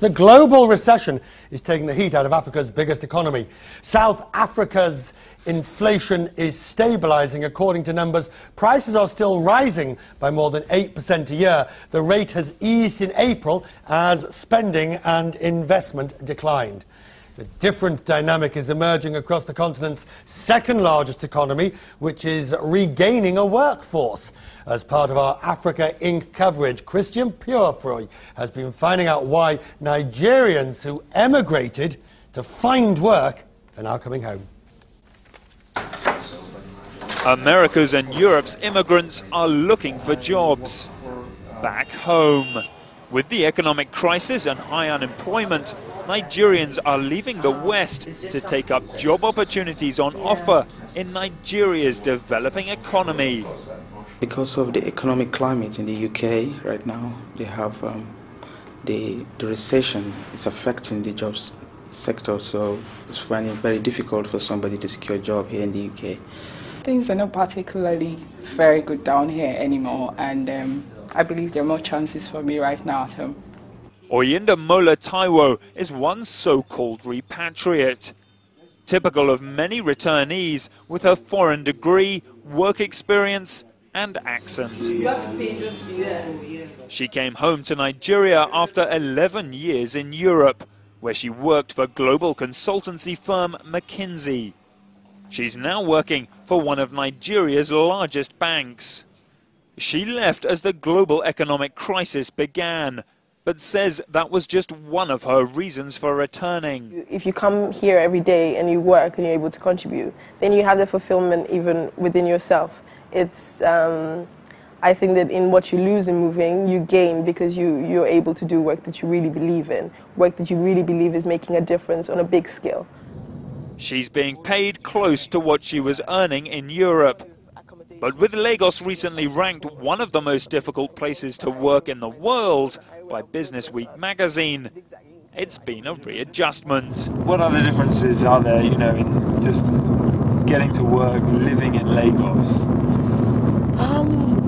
The global recession is taking the heat out of Africa's biggest economy. South Africa's inflation is stabilizing. According to numbers, prices are still rising by more than 8% a year. The rate has eased in April as spending and investment declined. A different dynamic is emerging across the continent's second largest economy, which is regaining a workforce. As part of our Africa Inc. coverage, Christian Purefoy has been finding out why Nigerians who emigrated to find work are now coming home. America's and Europe's immigrants are looking for jobs back home. With the economic crisis and high unemployment, Nigerians are leaving the West to take up job opportunities on offer in Nigeria's developing economy. Because of the economic climate in the UK right now, they have the recession is affecting the jobs sector, so it's finding it very difficult for somebody to secure a job here in the UK. Things are not particularly very good down here anymore, and I believe there are more chances for me right now at home. Oyindamola Taiwo is one so-called repatriate. Typical of many returnees with her foreign degree, work experience and accent. She came home to Nigeria after 11 years in Europe, where she worked for global consultancy firm McKinsey. She's now working for one of Nigeria's largest banks. She left as the global economic crisis began, but says that was just one of her reasons for returning. If you come here every day and you work and you're able to contribute, then you have the fulfillment even within yourself. It's, I think that in what you lose in moving, you gain because you're able to do work that you really believe in, work that you really believe is making a difference on a big scale. She's being paid close to what she was earning in Europe. But with Lagos recently ranked one of the most difficult places to work in the world by Business Week magazine, it's been a readjustment. What other differences are there, in just getting to work, living in Lagos?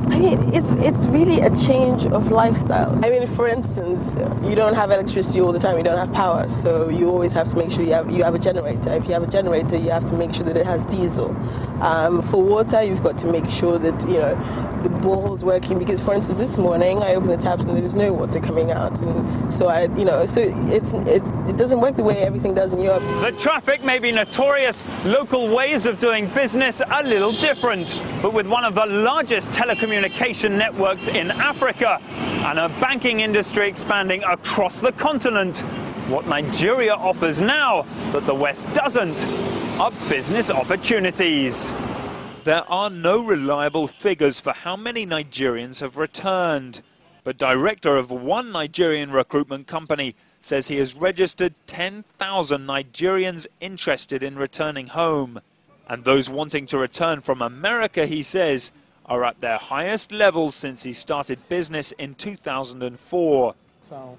I mean, it's really a change of lifestyle. I mean, for instance, you don't have electricity all the time, you don't have power, so you always have to make sure you have a generator. If you have a generator, you have to make sure that it has diesel. For water, you've got to make sure that, the borehole's working, because, for instance, this morning I opened the taps and there was no water coming out, and so it doesn't work the way everything does in Europe. The traffic may be notorious, local ways of doing business a little different, but with one of the largest telecommunication networks in Africa and a banking industry expanding across the continent, what Nigeria offers now that the West doesn't are business opportunities. There are no reliable figures for how many Nigerians have returned, but director of one Nigerian recruitment company says he has registered 10,000 Nigerians interested in returning home. And those wanting to return from America, he says, are at their highest levels since he started business in 2004.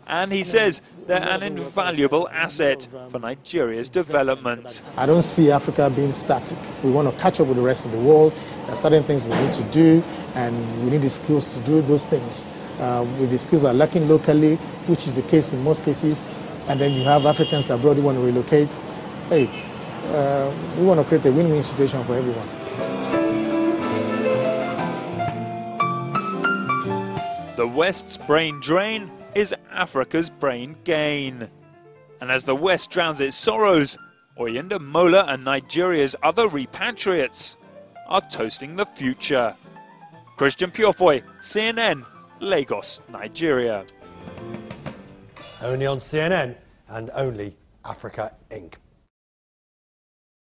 And he says they're an invaluable asset for Nigeria's development. I don't see Africa being static. We want to catch up with the rest of the world. There are certain things we need to do, and we need the skills to do those things. With the skills are lacking locally, which is the case in most cases, and then you have Africans abroad who want to relocate. Hey, we want to create a win-win situation for everyone. The West's brain drain is Africa's brain gain. And as the West drowns its sorrows, Oyindamola and Nigeria's other repatriates are toasting the future. Christian Purefoy, CNN, Lagos, Nigeria. Only on CNN and only Africa Inc.